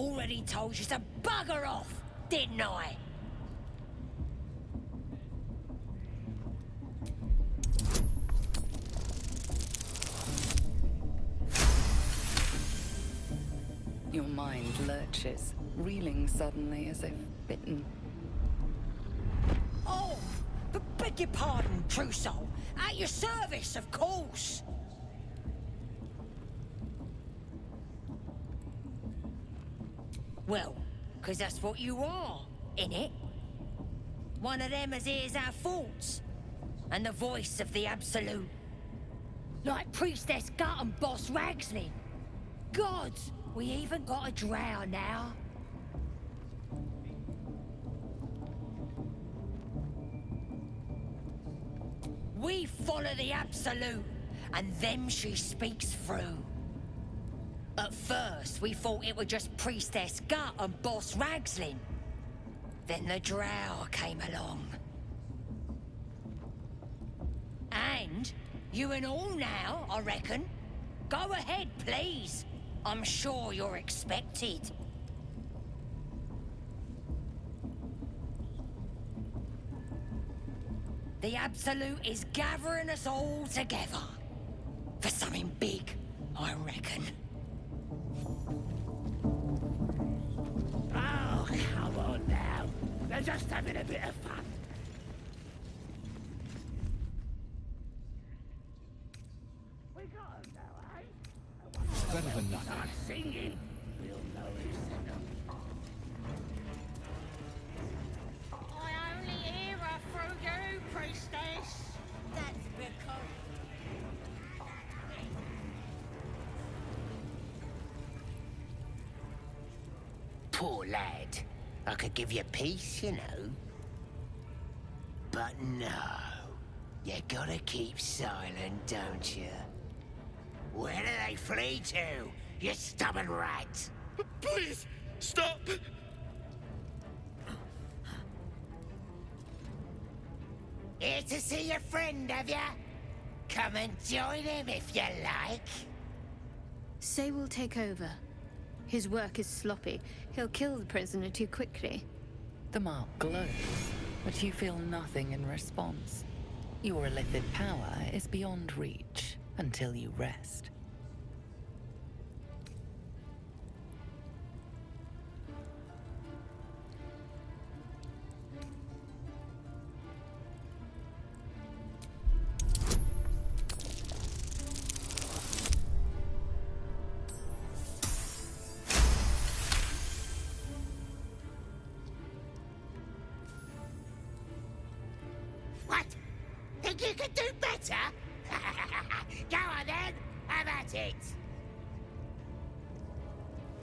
already told you to bugger off, didn't I? Your mind lurches, reeling suddenly as if bitten. Oh, beg your pardon, true soul. At your service, of course. Well, 'cause that's what you are, innit? One of them as hears our thoughts. And the voice of the Absolute. Like Priestess Gut and Boss Ragslin. Gods, we even got a drow now. We follow the Absolute, and them she speaks through. At first, we thought it was just Priestess Gut and Boss Ragslin. Then the drow came along. And you and all now, I reckon. Go ahead, please. I'm sure you're expected. The Absolute is gathering us all together. For something big, I reckon. Oh, come on now. They're just having a bit of fun. We got 'em now, eh? Better than nothing. Start singing. We'll know who sent 'em. I only hear her through you, priestess. That's because... Poor lad. I could give you peace, you know. But no. You gotta keep silent, don't you? Where do they flee to, you stubborn rat? Please, stop! Here to see your friend, have ya? Come and join him if you like. Say will take over. His work is sloppy. He'll kill the prisoner too quickly. The mark glows, but you feel nothing in response. Your illithid power is beyond reach until you rest. What? Think you could do better? Go on then, have at it.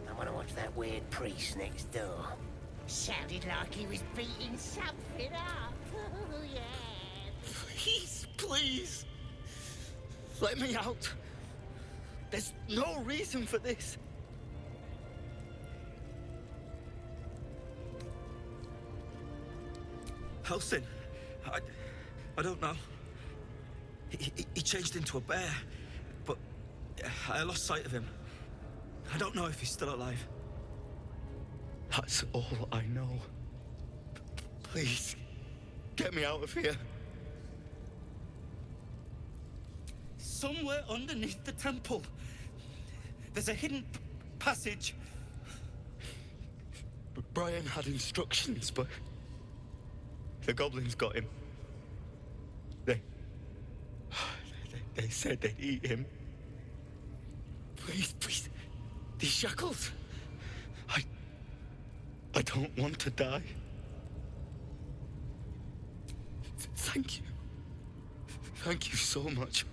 I want to watch that weird priest next door. Sounded like he was beating something up. Yeah. Please, please! Let me out! There's no reason for this! Helsing, I don't know. He changed into a bear, but I lost sight of him. I don't know if he's still alive. That's all I know. Please, get me out of here. Somewhere underneath the temple, there's a hidden passage. Brian had instructions, but the goblins got him. They said they'd eat him. Please, please, these shackles. I don't want to die. Thank you. Thank you so much.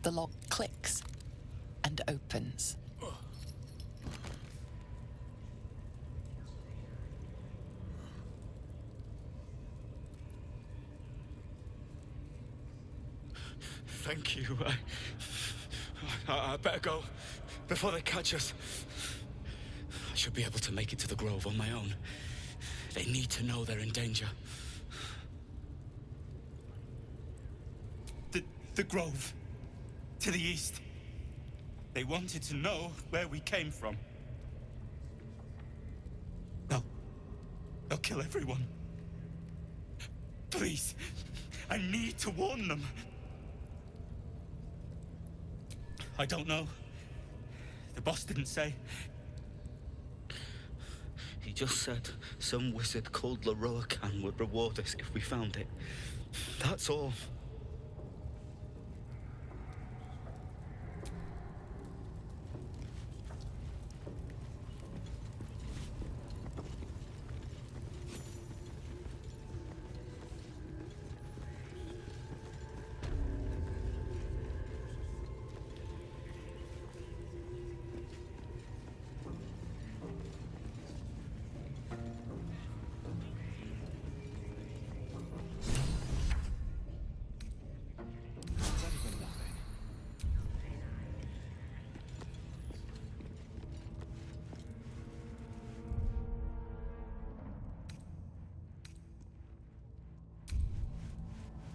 The lock clicks and opens. Thank you. I better go before they catch us. I should be able to make it to the Grove on my own. They need to know they're in danger. The Grove. To the east. They wanted to know where we came from. They'll kill everyone. Please, I need to warn them. I don't know. The boss didn't say. He just said some wizard called Leroacan would reward us if we found it. That's all.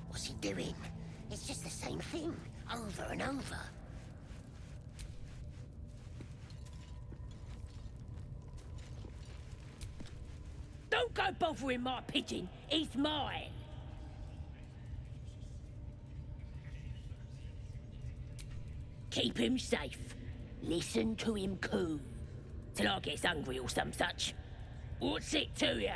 What's he doing? It's just the same thing, over and over. Don't go bothering my pigeon. He's mine. Keep him safe. Listen to him coo. Till I gets hungry or some such. What's it to ya?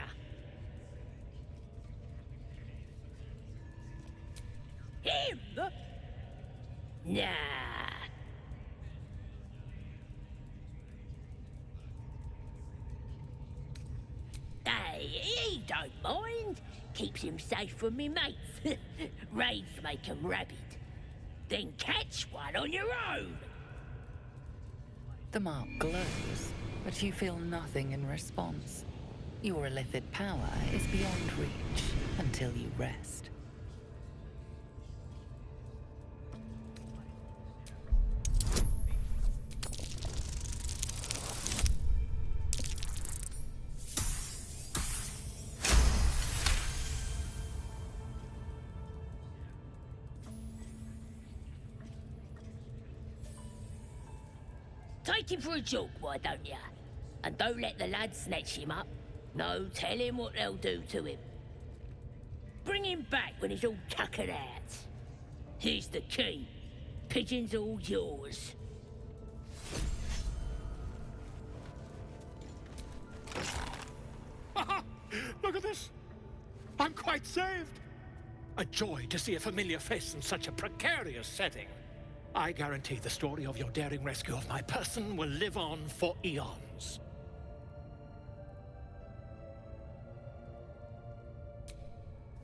Him? Nah. Hey, he don't mind. Keeps him safe from me mates. Raids make him rabid. Then catch one on your own. The mark glows, but you feel nothing in response. Your illithid power is beyond reach until you rest. Take him for a joke, why don't ya? And don't let the lads snatch him up. No, tell him what they'll do to him. Bring him back when he's all tuckered out. Here's the key. Pigeon's all yours. Look at this. I'm quite saved. A joy to see a familiar face in such a precarious setting. I guarantee the story of your daring rescue of my person will live on for eons.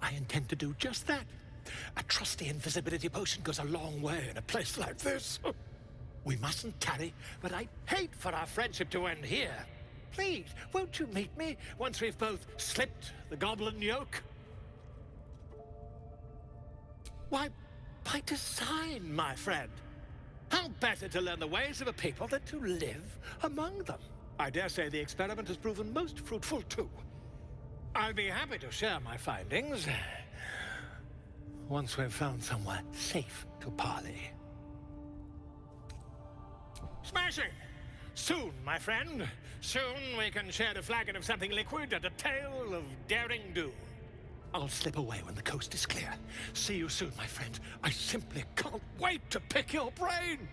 I intend to do just that. A trusty invisibility potion goes a long way in a place like this. We mustn't tarry, but I'd hate for our friendship to end here. Please, won't you meet me once we've both slipped the goblin yoke? Why, by design, my friend. How better to learn the ways of a people than to live among them? I dare say the experiment has proven most fruitful, too. I'll be happy to share my findings once we've found somewhere safe to parley. Smashing! Soon, my friend. Soon we can share a flagon of something liquid and a tale of daring do. I'll slip away when the coast is clear. See you soon, my friend. I simply can't wait to pick your brain!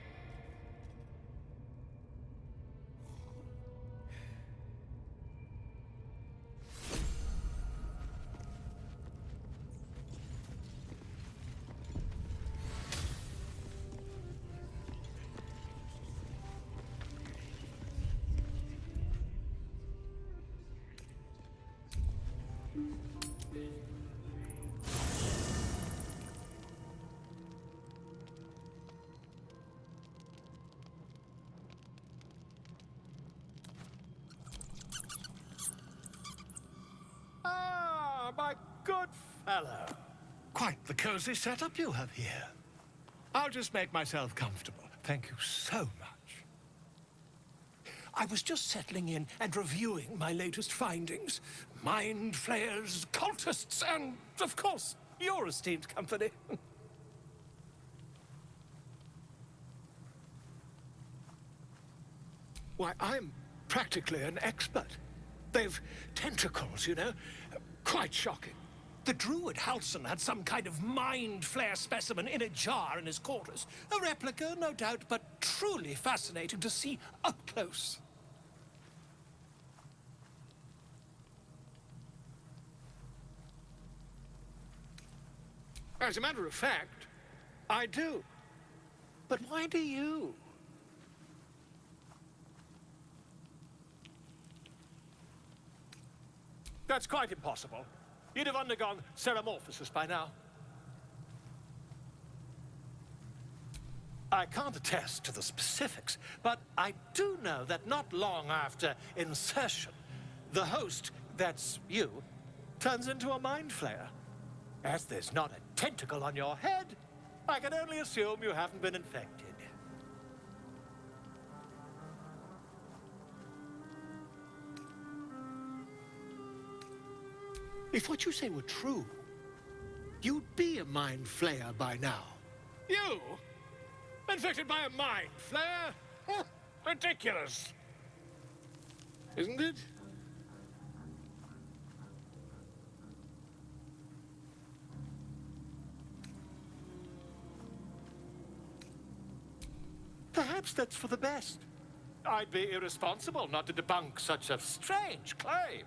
Hello. Quite the cozy setup you have here. I'll just make myself comfortable. Thank you so much. I was just settling in and reviewing my latest findings. Mind flayers, cultists, and, of course, your esteemed company. Why, I'm practically an expert. They've tentacles, you know? Quite shocking. The Druid Halson had some kind of mind flare specimen in a jar in his quarters. A replica, no doubt, but truly fascinating to see up close. As a matter of fact, I do. But why do you? That's quite impossible. You'd have undergone ceramorphosis by now. I can't attest to the specifics, but I do know that not long after insertion, the host, that's you, turns into a mind flayer. As there's not a tentacle on your head, I can only assume you haven't been infected. If what you say were true, you'd be a mind flayer by now. You? Infected by a mind flayer? Huh, ridiculous. Isn't it? Perhaps that's for the best. I'd be irresponsible not to debunk such a strange claim.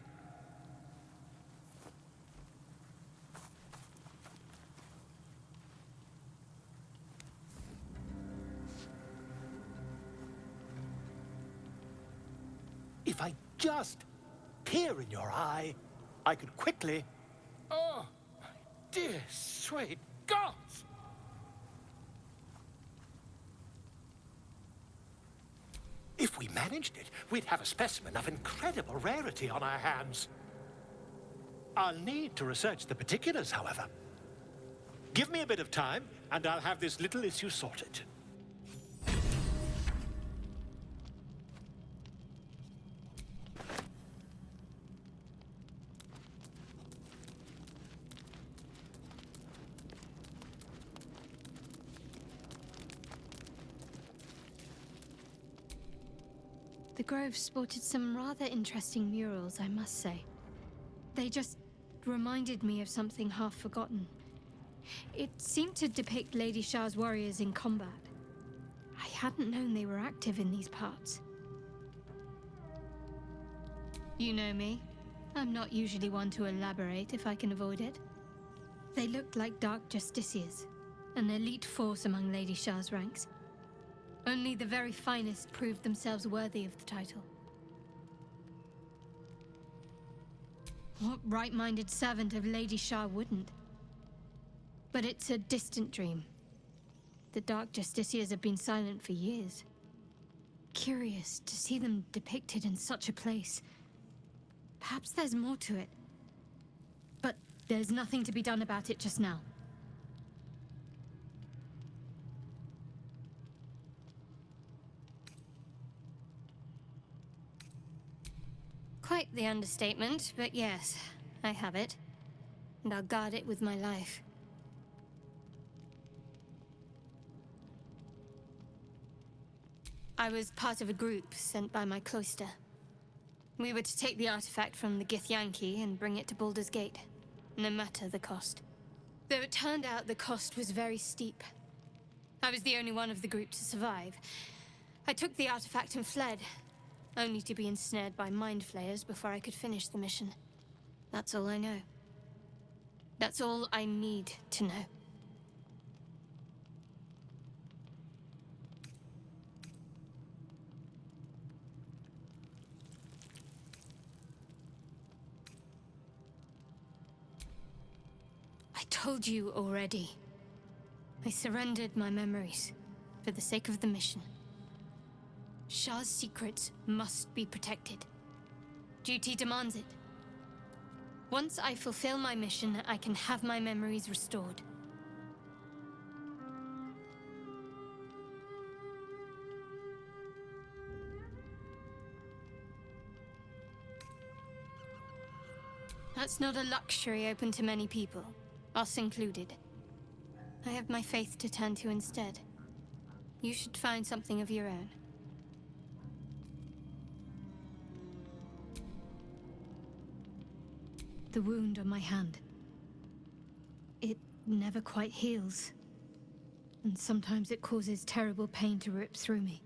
If I just peer in your eye, I could quickly... Oh, my dear, sweet gods! If we managed it, we'd have a specimen of incredible rarity on our hands. I'll need to research the particulars, however. Give me a bit of time, and I'll have this little issue sorted. The Grove sported some rather interesting murals, I must say. They just reminded me of something half forgotten. It seemed to depict Lady Shah's warriors in combat. I hadn't known they were active in these parts. You know me. I'm not usually one to elaborate if I can avoid it. They looked like Dark Justiciars, an elite force among Lady Shah's ranks. Only the very finest proved themselves worthy of the title. What right-minded servant of Lady Shah wouldn't? But it's a distant dream. The Dark Justiciars have been silent for years. Curious to see them depicted in such a place. Perhaps there's more to it. But there's nothing to be done about it just now. Quite the understatement, but yes, I have it. And I'll guard it with my life. I was part of a group sent by my cloister. We were to take the artifact from the Githyanki and bring it to Baldur's Gate, no matter the cost. Though it turned out the cost was very steep. I was the only one of the group to survive. I took the artifact and fled, only to be ensnared by mind flayers before I could finish the mission. That's all I know. That's all I need to know. I told you already. I surrendered my memories for the sake of the mission. Shah's secrets must be protected. Duty demands it. Once I fulfill my mission, I can have my memories restored. That's not a luxury open to many people, us included. I have my faith to turn to instead. You should find something of your own. The wound on my hand. It never quite heals. And sometimes it causes terrible pain to rip through me.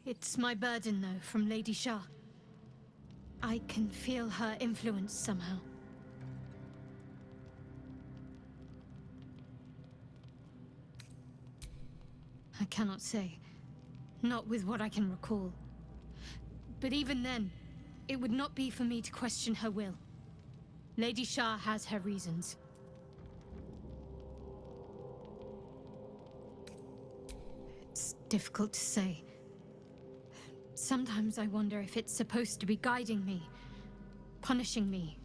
It's my burden, though, from Lady Shah. I can feel her influence somehow. I cannot say. Not with what I can recall. But even then, it would not be for me to question her will. Lady Shah has her reasons. It's difficult to say. Sometimes I wonder if it's supposed to be guiding me, punishing me,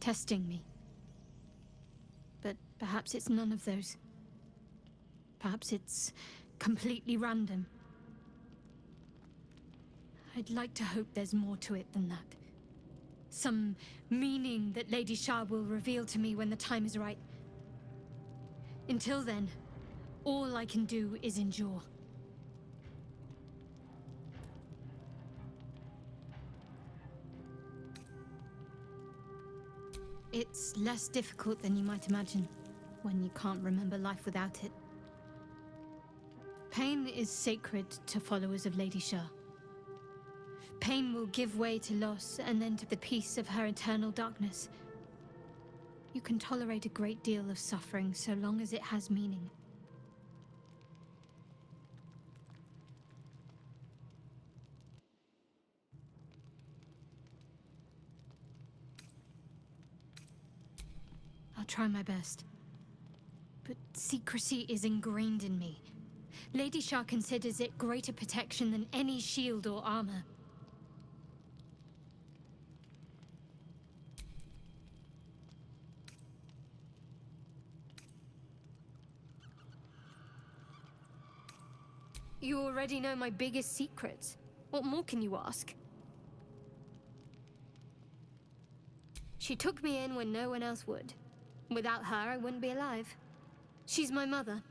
testing me. But perhaps it's none of those. Perhaps it's completely random. I'd like to hope there's more to it than that. Some meaning that Lady Shah will reveal to me when the time is right. Until then, all I can do is endure. It's less difficult than you might imagine, when you can't remember life without it. Pain is sacred to followers of Lady Shah. Pain will give way to loss, and then to the peace of her eternal darkness. You can tolerate a great deal of suffering so long as it has meaning. I'll try my best. But secrecy is ingrained in me. Lady Shah considers it greater protection than any shield or armor. You already know my biggest secrets. What more can you ask? She took me in when no one else would. Without her, I wouldn't be alive. She's my mother.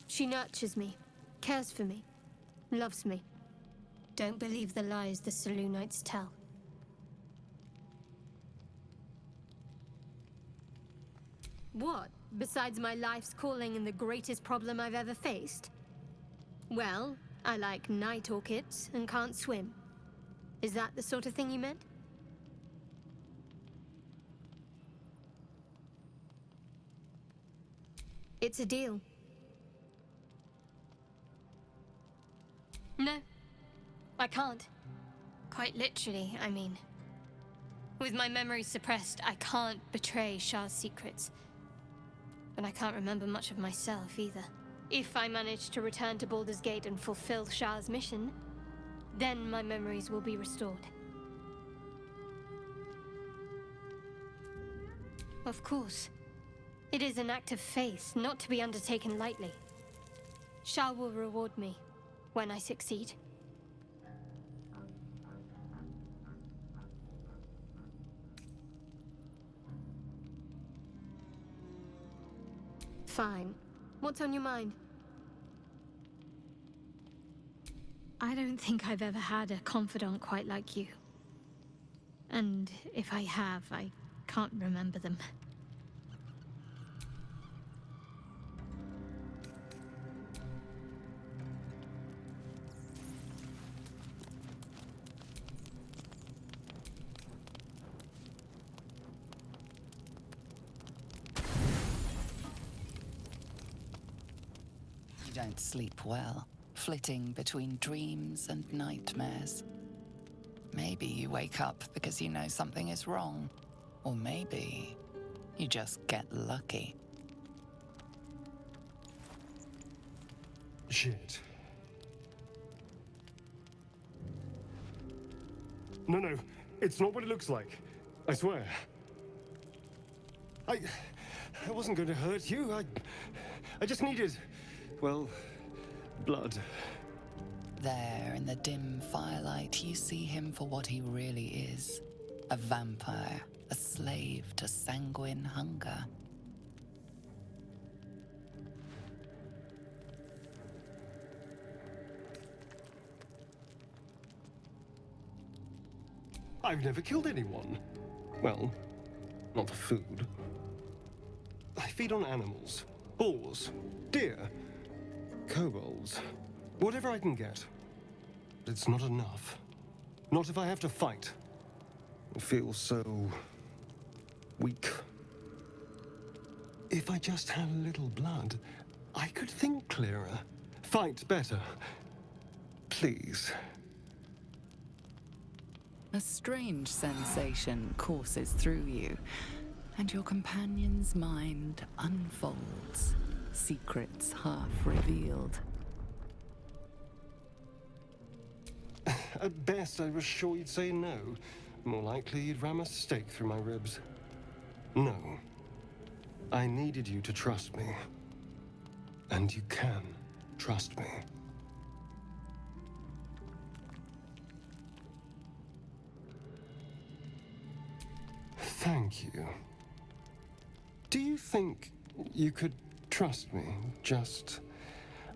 She nurtures me, cares for me, loves me. Don't believe the lies the Selûnites tell. What, besides my life's calling and the greatest problem I've ever faced? Well, I like night orchids and can't swim. Is that the sort of thing you meant? It's a deal. No, I can't. Quite literally, I mean. With my memories suppressed, I can't betray Shah's secrets. But I can't remember much of myself either. If I manage to return to Baldur's Gate and fulfill Shah's mission, then my memories will be restored. Of course. It is an act of faith, not to be undertaken lightly. Shah will reward me when I succeed. Fine. What's on your mind? I don't think I've ever had a confidant quite like you. And if I have, I can't remember them. You don't sleep well, flitting between dreams and nightmares. Maybe you wake up because you know something is wrong. Or maybe you just get lucky. Shit. No, it's not what it looks like. I swear. I wasn't going to hurt you. I just needed, well, blood. There, in the dim firelight, you see him for what he really is. A vampire, a slave to sanguine hunger. I've never killed anyone. Well, not for food. I feed on animals. Boars, deer, kobolds, whatever I can get. But it's not enough. Not if I have to fight. I feel so weak. If I just had a little blood, I could think clearer, fight better. Please. A strange sensation courses through you, and your companion's mind unfolds, secrets half revealed. At best, I was sure you'd say no. More likely, you'd ram a stake through my ribs. No. I needed you to trust me. And you can trust me. Thank you. Do you think you could trust me just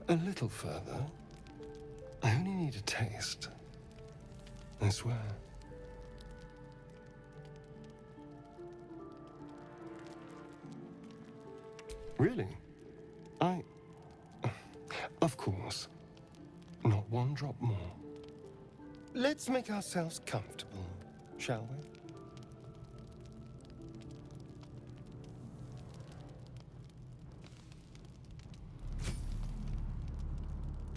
a little further? I only need a taste. I swear. Really? Of course. Not one drop more. Let's make ourselves comfortable, shall we?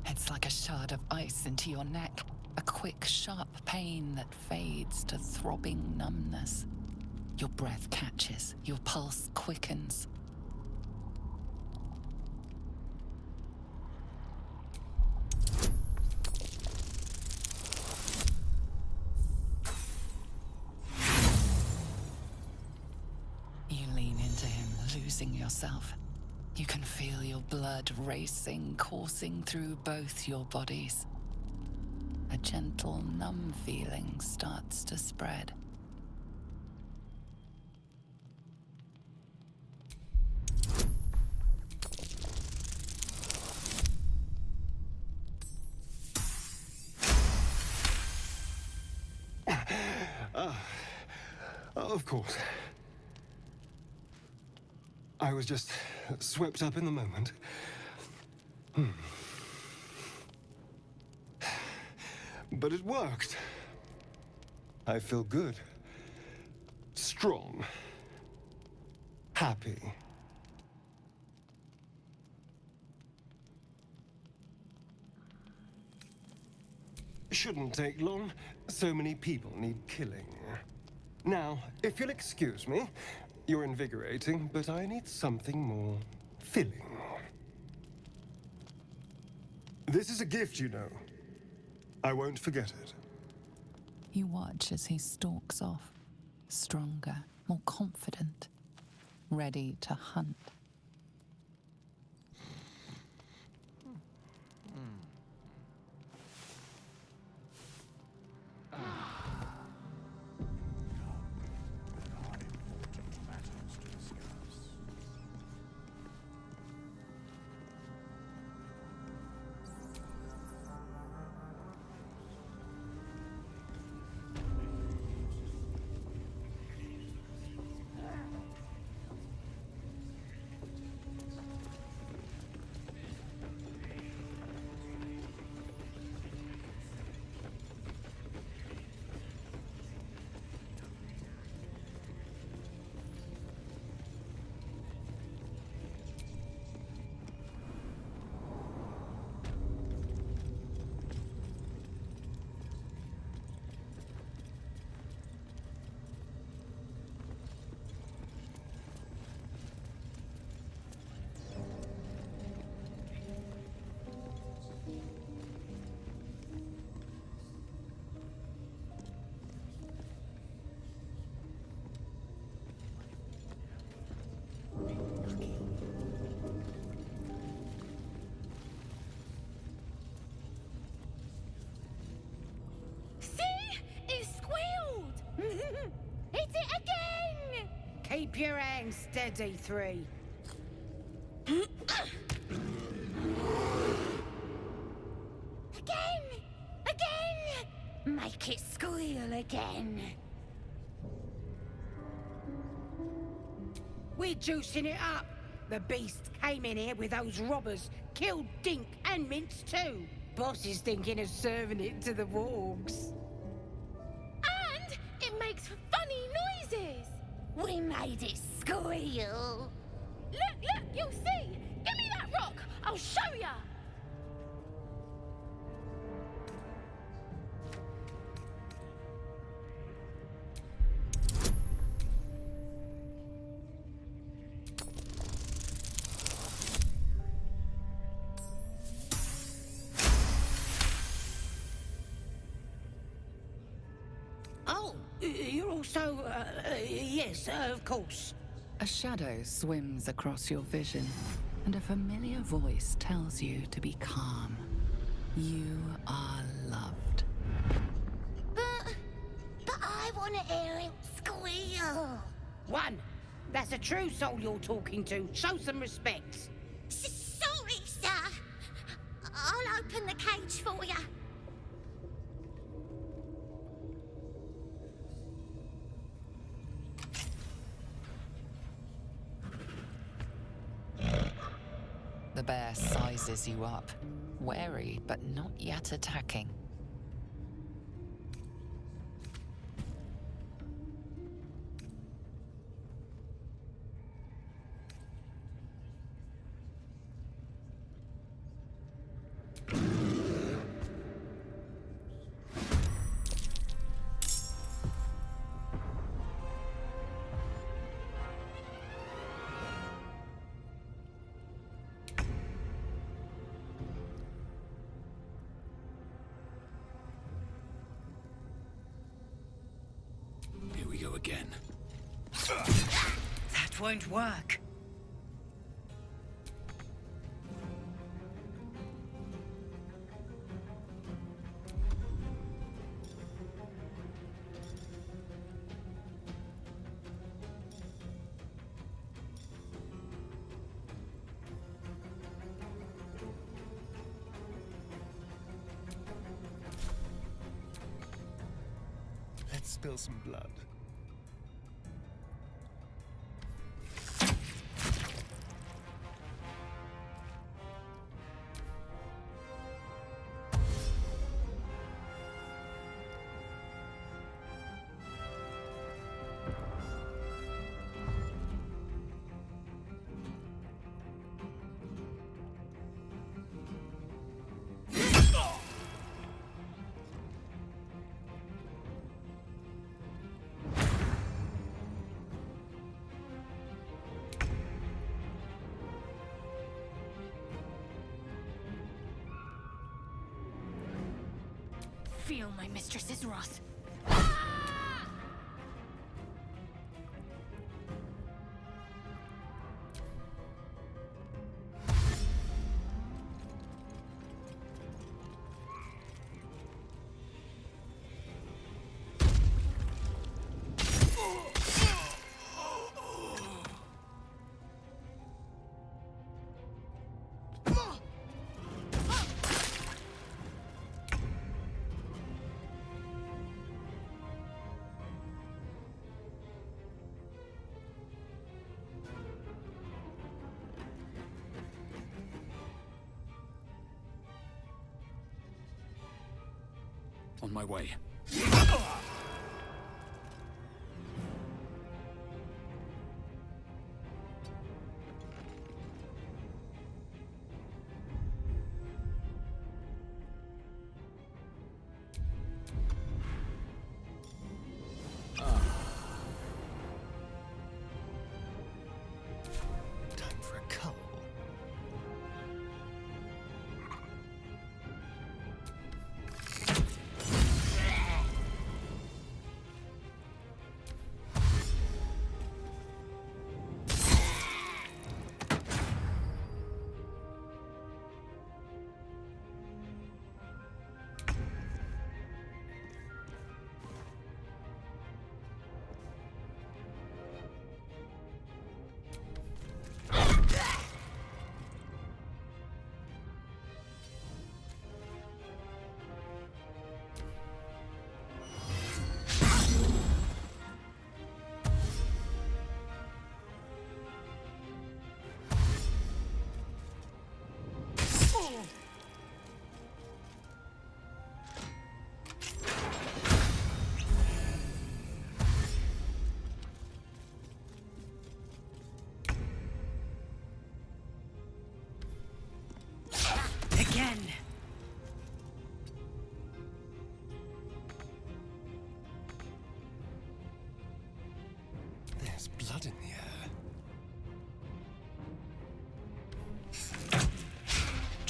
It's like a shard of ice into your neck, a quick, sharp pain that fades to throbbing numbness. Your breath catches, your pulse quickens. You lean into him, losing yourself. You can feel your blood racing, coursing through both your bodies. A gentle, numb feeling starts to spread. Of course. I was just swept up in the moment. But it worked. I feel good. Strong. Happy. Shouldn't take long. So many people need killing. Now, if you'll excuse me, you're invigorating, but I need something more filling. This is a gift, you know. I won't forget it. You watch as he stalks off, stronger, more confident, ready to hunt. Keep your hands steady, Three. Again! Again! Make it squeal again. We're juicing it up. The beast came in here with those robbers, killed Dink and Mince too. Boss is thinking of serving it to the Worgs. And it makes funny noises. We made it squeal. Look, you'll see. Give me that rock. I'll show ya. Oh, you're also, yes, of course. A shadow swims across your vision, and a familiar voice tells you to be calm. You are loved. But I want to hear him squeal. One, that's a true soul you're talking to. Show some respect. Sorry, sir. I'll open the cage for you. The bear sizes you up, wary but not yet attacking. Here we go again. That won't work. Let's spill some blood. Feel my mistress's wrath. On my way. Time for a cull.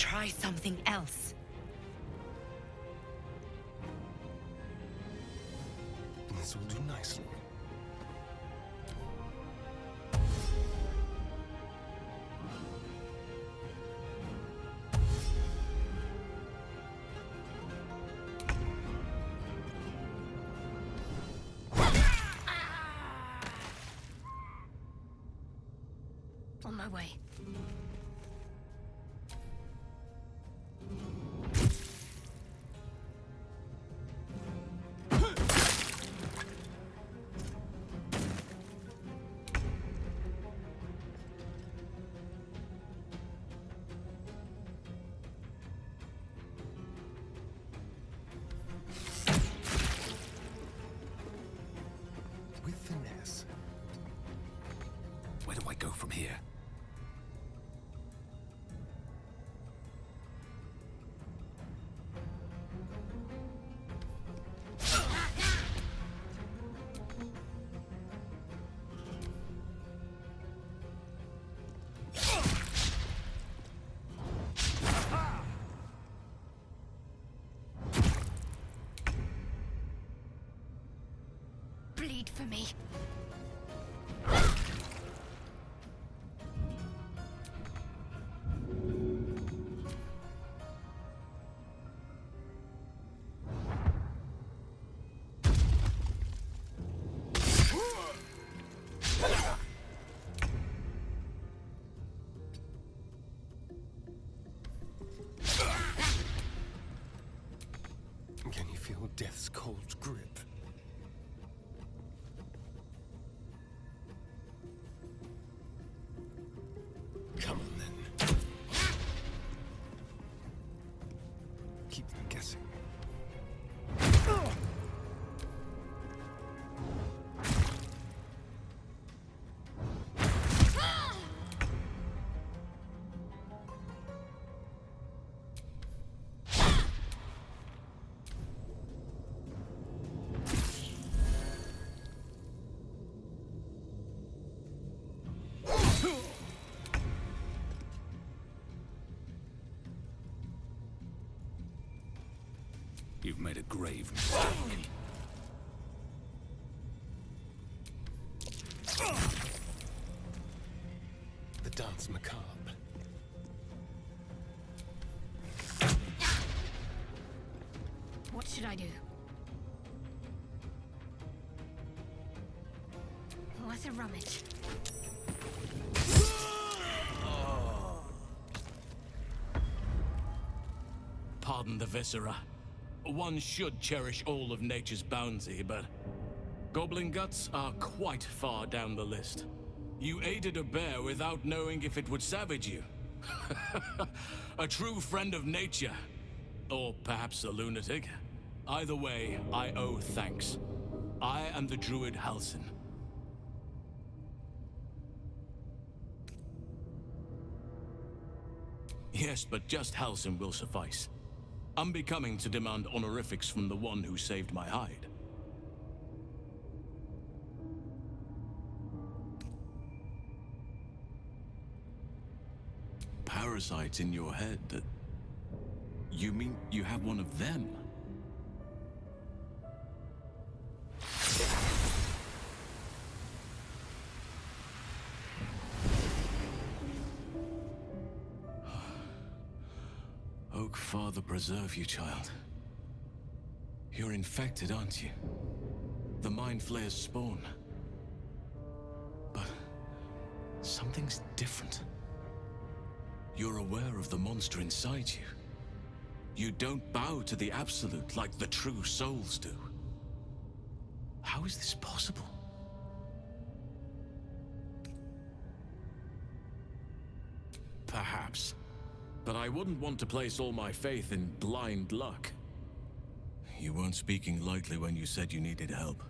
try something else. This will do nicely. On my way. With finesse. Where do I go from here? Bleed for me. Can you feel death's cold grip? Come on, then. Keep them guessing. You've made a grave mistake. The dance macabre. What should I do? Worth a rummage. Pardon the viscera. One should cherish all of nature's bounty, but goblin guts are quite far down the list. You aided a bear without knowing if it would savage you. A true friend of nature. Or perhaps a lunatic. Either way, I owe thanks. I am the Druid Halsin. Yes, but just Halsin will suffice. Unbecoming to demand honorifics from the one who saved my hide. Parasites in your head that... You mean you have one of them? Oak Father preserve you, child. You're infected, aren't you? The Mind Flayer's spawn. But something's different. You're aware of the monster inside you. You don't bow to the Absolute like the true souls do. How is this possible? Perhaps. But I wouldn't want to place all my faith in blind luck. You weren't speaking lightly when you said you needed help.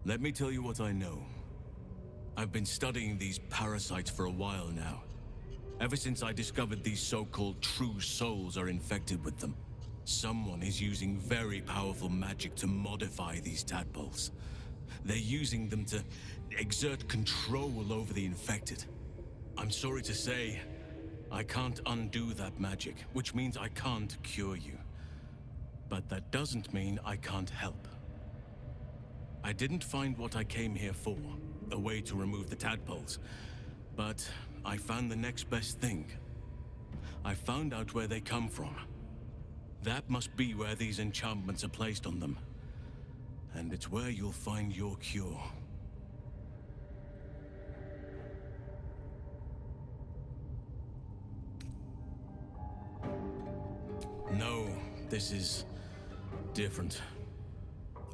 Let me tell you what I know. I've been studying these parasites for a while now. Ever since I discovered these so-called true souls are infected with them. Someone is using very powerful magic to modify these tadpoles. They're using them to exert control over the infected. I'm sorry to say, I can't undo that magic, which means I can't cure you. But that doesn't mean I can't help. I didn't find what I came here for, a way to remove the tadpoles. But I found the next best thing. I found out where they come from. That must be where these enchantments are placed on them. And it's where you'll find your cure. No, this is different.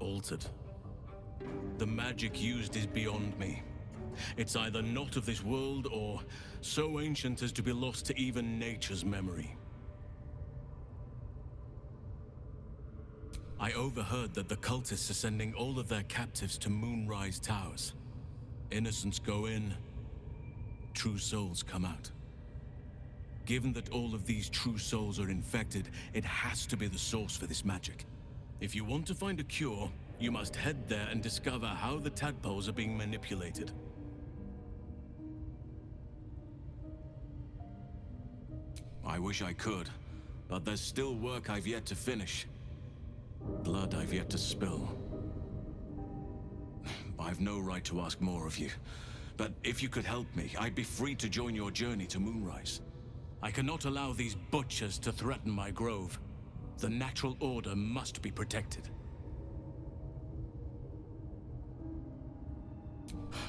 Altered. The magic used is beyond me. It's either not of this world or so ancient as to be lost to even nature's memory. I overheard that the cultists are sending all of their captives to Moonrise Towers. Innocents go in, true souls come out. Given that all of these true souls are infected, it has to be the source for this magic. If you want to find a cure, you must head there and discover how the tadpoles are being manipulated. I wish I could, but there's still work I've yet to finish. Blood I've yet to spill. I've no right to ask more of you, but if you could help me, I'd be free to join your journey to Moonrise. I cannot allow these butchers to threaten my grove. The natural order must be protected.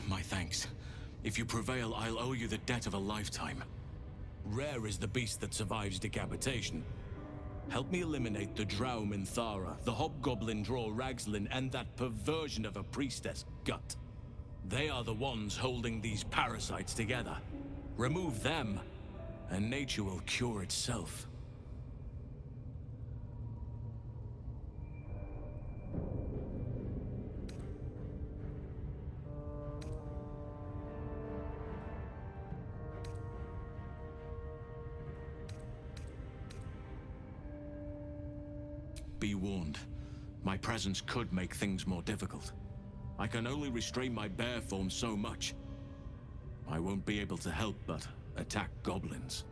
My thanks. If you prevail, I'll owe you the debt of a lifetime. Rare is the beast that survives decapitation. Help me eliminate the Drow Minthara, the Hobgoblin Draw Ragslin, and that perversion of a priestess, Gut. They are the ones holding these parasites together. Remove them, and nature will cure itself. Be warned. My presence could make things more difficult. I can only restrain my bear form so much. I won't be able to help but attack goblins.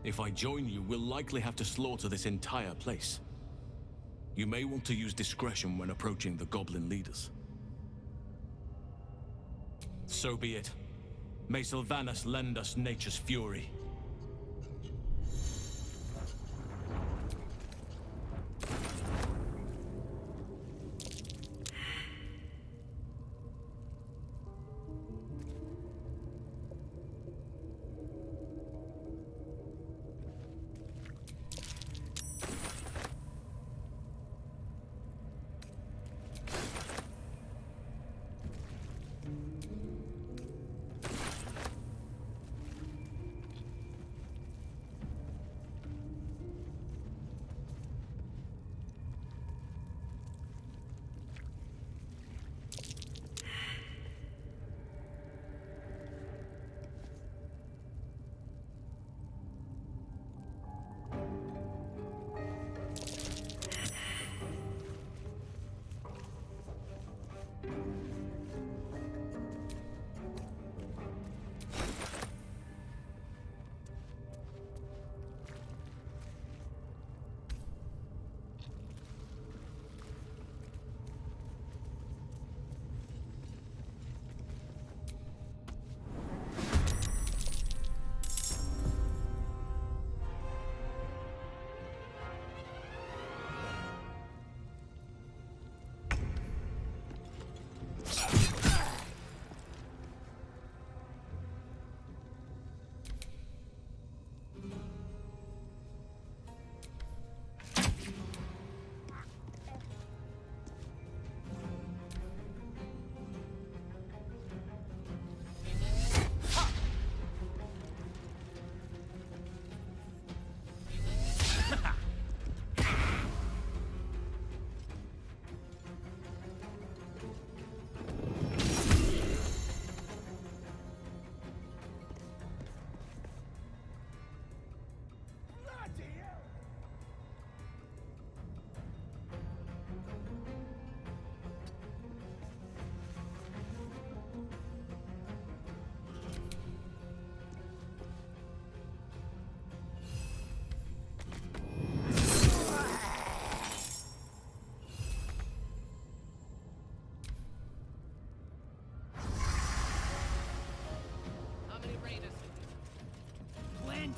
If I join you, we'll likely have to slaughter this entire place. You may want to use discretion when approaching the goblin leaders. So be it. May Sylvanas lend us nature's fury.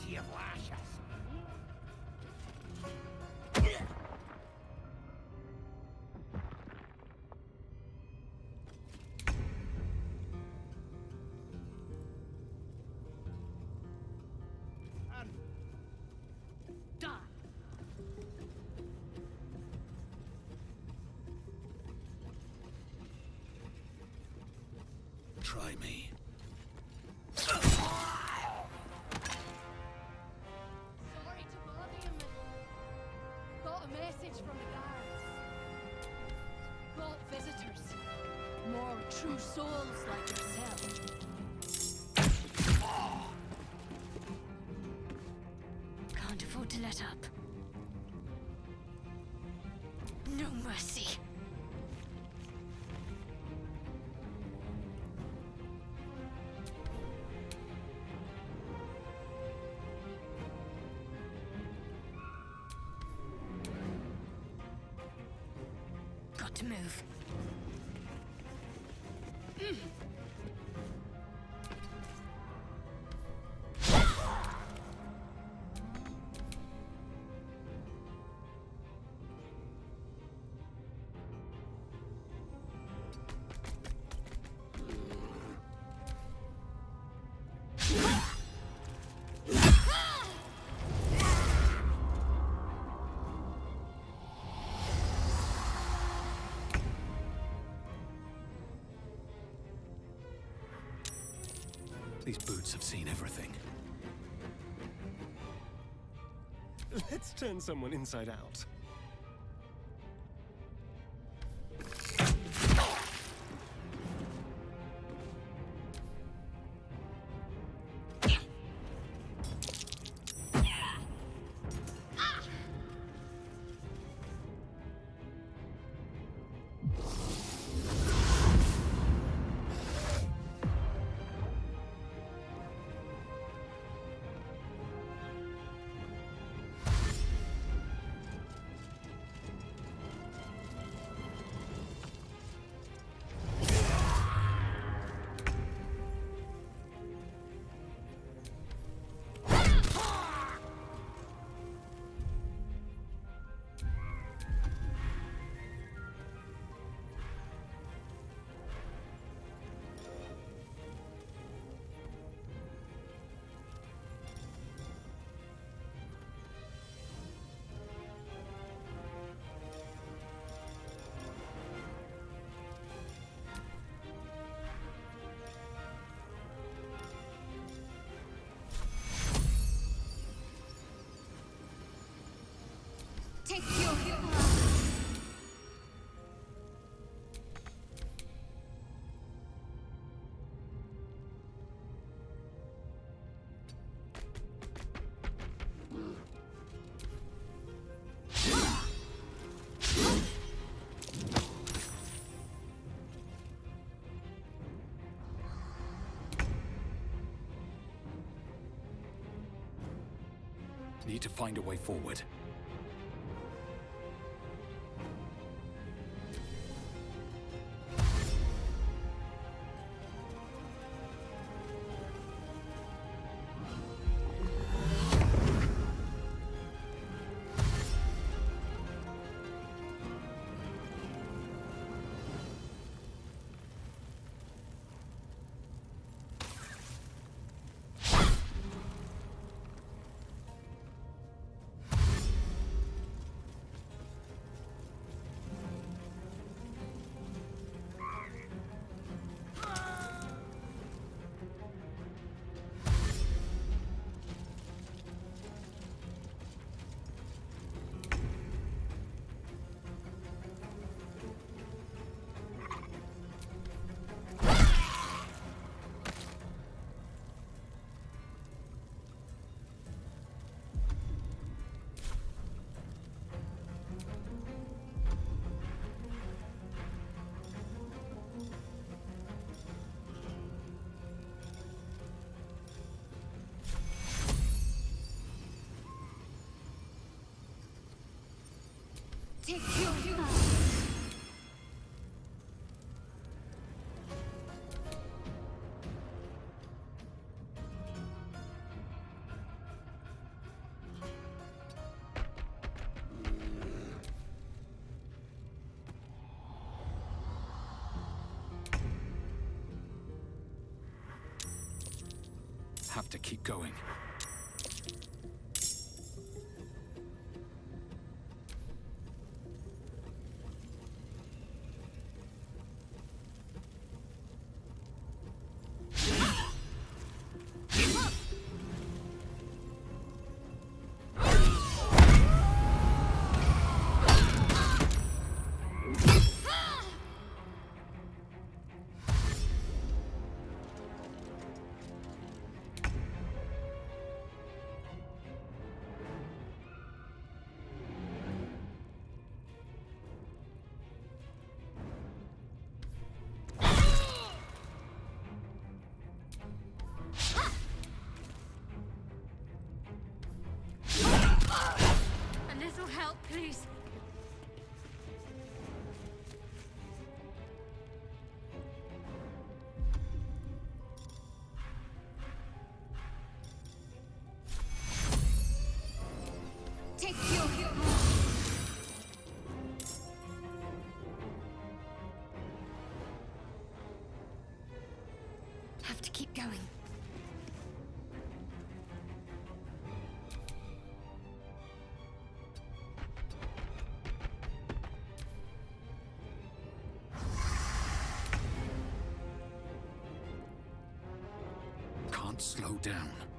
plenty of lashes. Try me. Sorry to bother you, man. Got a message from the guards. Got visitors. More true souls like yourself. Can't afford to let up. No mercy. Got to move. These boots have seen everything. Let's turn someone inside out. Take your Need to find a way forward. take your Have to keep going. A little help, please. Take your hit. Have to keep going. Can't slow down.